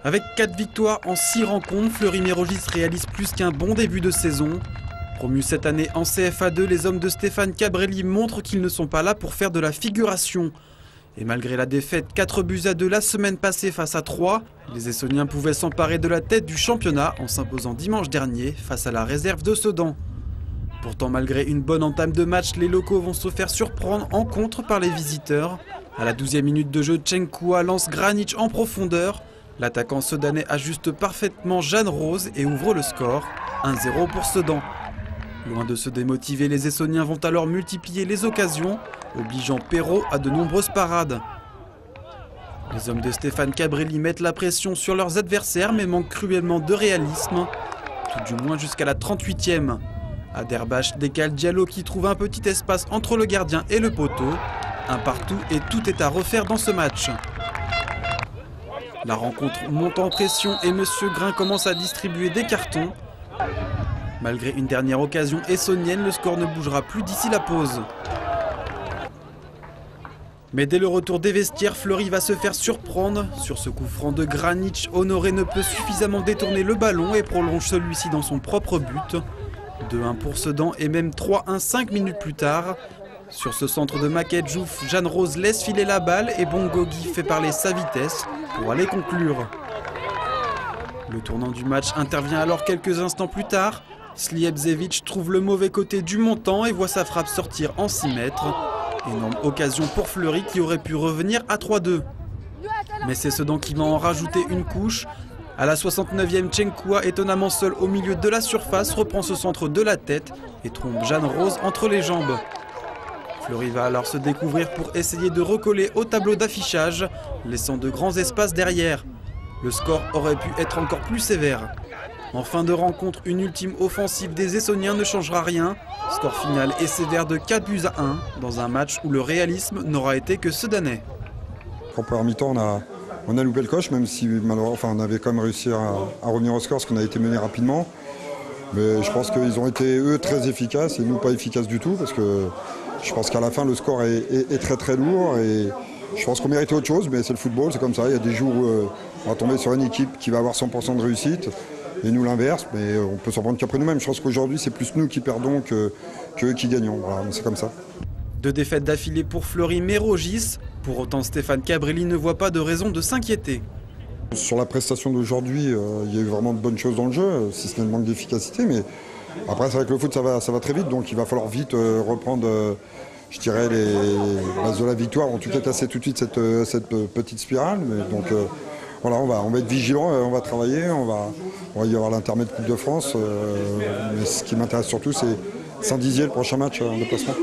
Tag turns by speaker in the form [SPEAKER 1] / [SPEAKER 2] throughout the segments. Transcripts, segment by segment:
[SPEAKER 1] Avec 4 victoires en 6 rencontres, Fleury-Mérogis réalise plus qu'un bon début de saison. Promus cette année en CFA2, les hommes de Stéphane Cabrelli montrent qu'ils ne sont pas là pour faire de la figuration. Et malgré la défaite 4-2 la semaine passée face à Troyes, les Essonniens pouvaient s'emparer de la tête du championnat en s'imposant dimanche dernier face à la réserve de Sedan. Pourtant, malgré une bonne entame de match, les locaux vont se faire surprendre en contre par les visiteurs. À la 12e minute de jeu, Tchenkua lance Granic en profondeur. L'attaquant sedanais ajuste parfaitement Jeanne Rose et ouvre le score. 1-0 pour Sedan. Loin de se démotiver, les Essonniens vont alors multiplier les occasions, obligeant Perrault à de nombreuses parades. Les hommes de Stéphane Cabrelli mettent la pression sur leurs adversaires mais manquent cruellement de réalisme, tout du moins jusqu'à la 38e. Aderbach décale Diallo qui trouve un petit espace entre le gardien et le poteau. Un partout et tout est à refaire dans ce match. La rencontre monte en pression et Monsieur Grain commence à distribuer des cartons. Malgré une dernière occasion essonnienne, le score ne bougera plus d'ici la pause. Mais dès le retour des vestiaires, Fleury va se faire surprendre. Sur ce coup franc de Granic, Honoré ne peut suffisamment détourner le ballon et prolonge celui-ci dans son propre but. 2-1 pour Sedan et même 3-1 5 minutes plus tard. Sur ce centre de Maquette Jouf, Jeanne Rose laisse filer la balle et Bongogi fait parler sa vitesse pour aller conclure. Le tournant du match intervient alors quelques instants plus tard. Slijepcevic trouve le mauvais côté du montant et voit sa frappe sortir en 6 mètres. Énorme occasion pour Fleury qui aurait pu revenir à 3-2. Mais c'est Sedan qui va en rajouter une couche. À la 69e, Tchenkua, étonnamment seul au milieu de la surface, reprend ce centre de la tête et trompe Jeanne Rose entre les jambes. Fleury va alors se découvrir pour essayer de recoller au tableau d'affichage, laissant de grands espaces derrière. Le score aurait pu être encore plus sévère. En fin de rencontre, une ultime offensive des Essonniens ne changera rien. Score final est sévère de 4-1 dans un match où le réalisme n'aura été que sedanais.
[SPEAKER 2] En première mi-temps, on a loupé le coche, même si on avait quand même réussi à revenir au score parce qu'on a été mené rapidement. Mais je pense qu'ils ont été, eux, très efficaces et nous pas efficaces du tout parce que je pense qu'à la fin, le score est très très lourd et je pense qu'on méritait autre chose, mais c'est le football, c'est comme ça. Il y a des jours où on va tomber sur une équipe qui va avoir 100% de réussite et nous l'inverse, mais on peut s'en prendre qu'après nous-mêmes. Je pense qu'aujourd'hui, c'est plus nous qui perdons qu'eux qui gagnons. Voilà, c'est comme ça.
[SPEAKER 1] 2 défaites d'affilée pour Fleury-Mérogis. Pour autant, Stéphane Cabrelli ne voit pas de raison de s'inquiéter.
[SPEAKER 2] Sur la prestation d'aujourd'hui, il y a eu vraiment de bonnes choses dans le jeu, si ce n'est le manque d'efficacité. Mais après, c'est vrai que le foot, ça va très vite, donc il va falloir vite reprendre, je dirais, les bases de la victoire. En tout cas, casser tout de suite cette petite spirale. Mais donc voilà, on va être vigilant, on va travailler, on va y avoir l'intermède Coupe de France. Mais ce qui m'intéresse surtout, c'est Saint-Dizier, le prochain match en déplacement.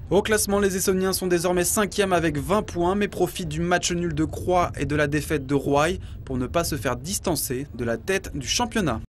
[SPEAKER 1] Au classement, les Essonniens sont désormais 5e avec 20 points, mais profitent du match nul de Croix et de la défaite de Roye pour ne pas se faire distancer de la tête du championnat.